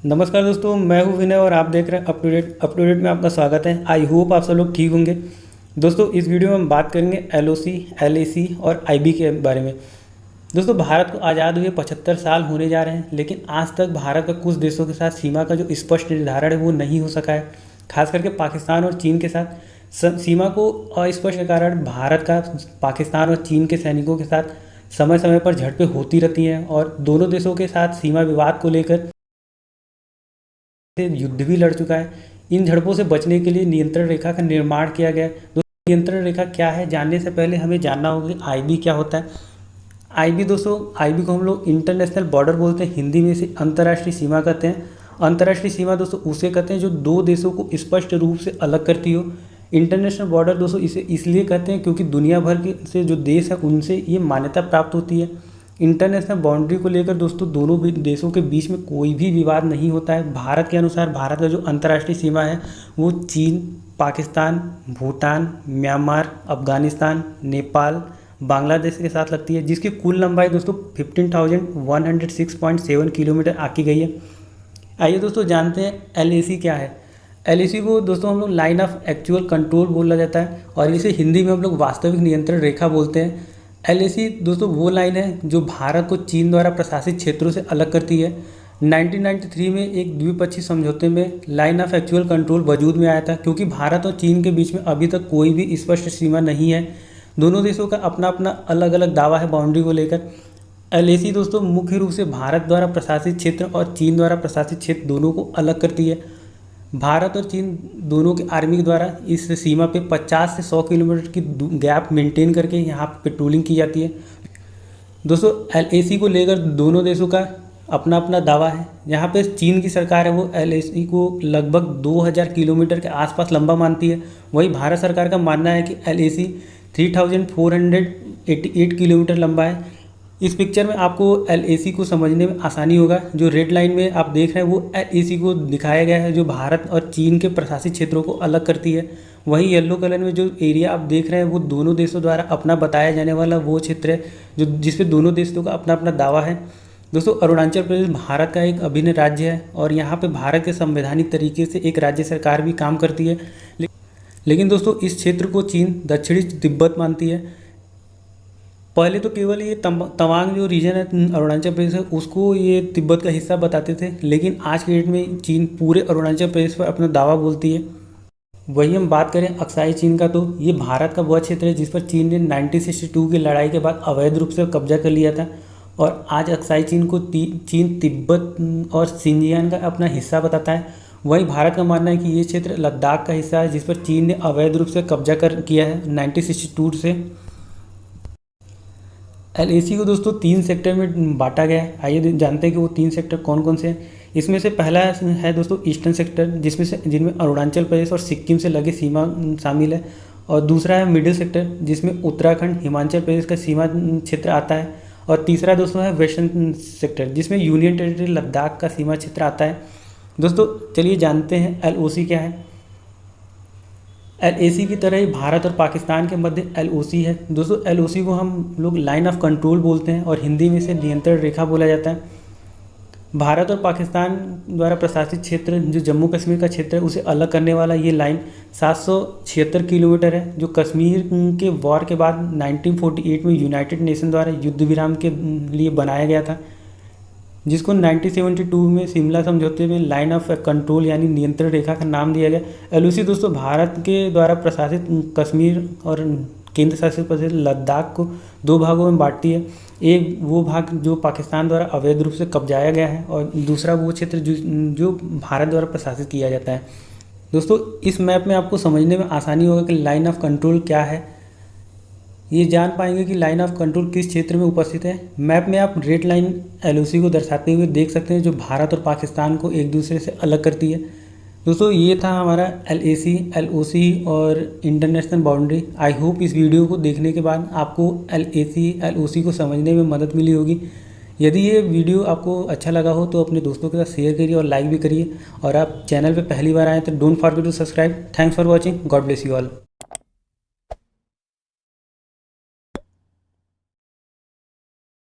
नमस्कार दोस्तों, मैं हूं विनय और आप देख रहे हैं अप टू डेट में आपका स्वागत है। आई होप आप सब लोग ठीक होंगे। दोस्तों, इस वीडियो में हम बात करेंगे एलओसी, एलएसी और आईबी के बारे में। दोस्तों, भारत को आज़ाद हुए 75 साल होने जा रहे हैं, लेकिन आज तक भारत का कुछ देशों के साथ सीमा का जो स्पष्ट निर्धारण है वो नहीं हो सका है। खास करके पाकिस्तान और चीन के साथ सीमा को अस्पष्ट के कारण भारत का पाकिस्तान और चीन के सैनिकों के साथ समय समय पर झड़पें होती रहती हैं और दोनों देशों के साथ सीमा विवाद को लेकर से युद्ध भी लड़ चुका है। इन झड़पों से बचने के लिए नियंत्रण रेखा का निर्माण किया गया है। दोस्तों, नियंत्रण रेखा क्या है जानने से पहले हमें जानना होगा कि आईबी क्या होता है। आईबी दोस्तों, आईबी को हम लोग इंटरनेशनल बॉर्डर बोलते हैं, हिंदी में इसे अंतर्राष्ट्रीय सीमा कहते हैं। अंतर्राष्ट्रीय सीमा दोस्तों उसे कहते हैं जो दो देशों को स्पष्ट रूप से अलग करती हो। इंटरनेशनल बॉर्डर दोस्तों इसे इसलिए कहते हैं क्योंकि दुनिया भर के से जो देश है उनसे ये मान्यता प्राप्त होती है। इंटरनेशनल बाउंड्री को लेकर दोस्तों दोनों भी देशों के बीच में कोई भी विवाद नहीं होता है। भारत के अनुसार भारत का जो अंतर्राष्ट्रीय सीमा है वो चीन, पाकिस्तान, भूटान, म्यांमार, अफगानिस्तान, नेपाल, बांग्लादेश के साथ लगती है, जिसकी कुल लंबाई दोस्तों 15,106.7 किलोमीटर आकी गई है। आइए दोस्तों जानते हैं एलएसी क्या है। एलएसी को दोस्तों हम लोग लाइन ऑफ एक्चुअल कंट्रोल बोला जाता है और इसे हिंदी में हम लोग वास्तविक नियंत्रण रेखा बोलते हैं। एलएसी दोस्तों वो लाइन है जो भारत को चीन द्वारा प्रशासित क्षेत्रों से अलग करती है। 1993 में एक द्विपक्षीय समझौते में लाइन ऑफ एक्चुअल कंट्रोल वजूद में आया था, क्योंकि भारत और चीन के बीच में अभी तक कोई भी स्पष्ट सीमा नहीं है। दोनों देशों का अपना अपना अलग अलग दावा है बाउंड्री को लेकर। एलएसी दोस्तों मुख्य रूप से भारत द्वारा प्रशासित क्षेत्र और चीन द्वारा प्रशासित क्षेत्र दोनों को अलग करती है। भारत और चीन दोनों की आर्मी के द्वारा इस सीमा पे 50 से 100 किलोमीटर की गैप मेंटेन करके यहाँ पे पेट्रोलिंग की जाती है। दोस्तों, एलएसी को लेकर दोनों देशों का अपना अपना दावा है। यहाँ पे चीन की सरकार है वो एलएसी को लगभग 2000 किलोमीटर के आसपास लंबा मानती है। वहीं भारत सरकार का मानना है कि एलएसी 3488 किलोमीटर लंबा है। इस पिक्चर में आपको एलएसी को समझने में आसानी होगा। जो रेड लाइन में आप देख रहे हैं वो एलएसी को दिखाया गया है जो भारत और चीन के प्रशासित क्षेत्रों को अलग करती है। वहीं येलो कलर में जो एरिया आप देख रहे हैं वो दोनों देशों द्वारा अपना बताया जाने वाला वो क्षेत्र है जो जिसपे दोनों देशों का अपना अपना दावा है। दोस्तों, अरुणाचल प्रदेश भारत का एक अभिन्न राज्य है और यहाँ पर भारत के संवैधानिक तरीके से एक राज्य सरकार भी काम करती है। लेकिन दोस्तों इस क्षेत्र को चीन दक्षिणी तिब्बत मानती है। पहले तो केवल ये तवांग जो रीजन है अरुणाचल प्रदेश है उसको ये तिब्बत का हिस्सा बताते थे, लेकिन आज के डेट में चीन पूरे अरुणाचल प्रदेश पर अपना दावा बोलती है। वहीं हम बात करें अक्साई चीन का, तो ये भारत का वह क्षेत्र है जिस पर चीन ने 1962 की लड़ाई के बाद अवैध रूप से कब्जा कर लिया था और आज अक्साई चीन को चीन तिब्बत और सिंजियान का अपना हिस्सा बताता है। वहीं भारत का मानना है कि ये क्षेत्र लद्दाख का हिस्सा है जिस पर चीन ने अवैध रूप से कब्जा किया है 1962 से। एलएसी को दोस्तों 3 सेक्टर में बांटा गया है। आइए जानते हैं कि वो 3 सेक्टर कौन कौन से हैं। इसमें से पहला है दोस्तों ईस्टर्न सेक्टर, जिनमें अरुणाचल प्रदेश और सिक्किम से लगे सीमा शामिल है, और दूसरा है मिडिल सेक्टर जिसमें उत्तराखंड, हिमाचल प्रदेश का सीमा क्षेत्र आता है, और तीसरा दोस्तों है वेस्टर्न सेक्टर जिसमें यूनियन टेरिटरी लद्दाख का सीमा क्षेत्र आता है। दोस्तों चलिए जानते हैं एलओसी क्या है। एलएसी की तरह ही भारत और पाकिस्तान के मध्य एलओसी है। दोस्तों एलओसी को हम लोग लाइन ऑफ कंट्रोल बोलते हैं और हिंदी में इसे नियंत्रण रेखा बोला जाता है। भारत और पाकिस्तान द्वारा प्रशासित क्षेत्र जो जम्मू कश्मीर का क्षेत्र है उसे अलग करने वाला ये लाइन 776 किलोमीटर है, जो कश्मीर के वॉर के बाद 1948 में यूनाइटेड नेशन द्वारा युद्ध विराम के लिए बनाया गया था, जिसको 1972 में शिमला समझौते में लाइन ऑफ कंट्रोल यानी नियंत्रण रेखा का नाम दिया गया। एलओसी दोस्तों भारत के द्वारा प्रशासित कश्मीर और केंद्र शासित प्रदेश लद्दाख को 2 भागों में बांटती है। एक वो भाग जो पाकिस्तान द्वारा अवैध रूप से कब्जाया गया है और दूसरा वो क्षेत्र जो भारत द्वारा प्रशासित किया जाता है। दोस्तों इस मैप में आपको समझने में आसानी होगा कि लाइन ऑफ कंट्रोल क्या है। ये जान पाएंगे कि लाइन ऑफ कंट्रोल किस क्षेत्र में उपस्थित है। मैप में आप रेड लाइन एलओसी को दर्शाते हुए देख सकते हैं जो भारत और पाकिस्तान को एक दूसरे से अलग करती है। दोस्तों ये था हमारा एलएसी, एलओसी और इंटरनेशनल बाउंड्री। आई होप इस वीडियो को देखने के बाद आपको एलएसी, एलओसी को समझने में मदद मिली होगी। यदि ये वीडियो आपको अच्छा लगा हो तो अपने दोस्तों के साथ शेयर करिए और लाइक भी करिए, और आप चैनल पर पहली बार आए तो don't forget to subscribe. Thanks for watching. God bless you all.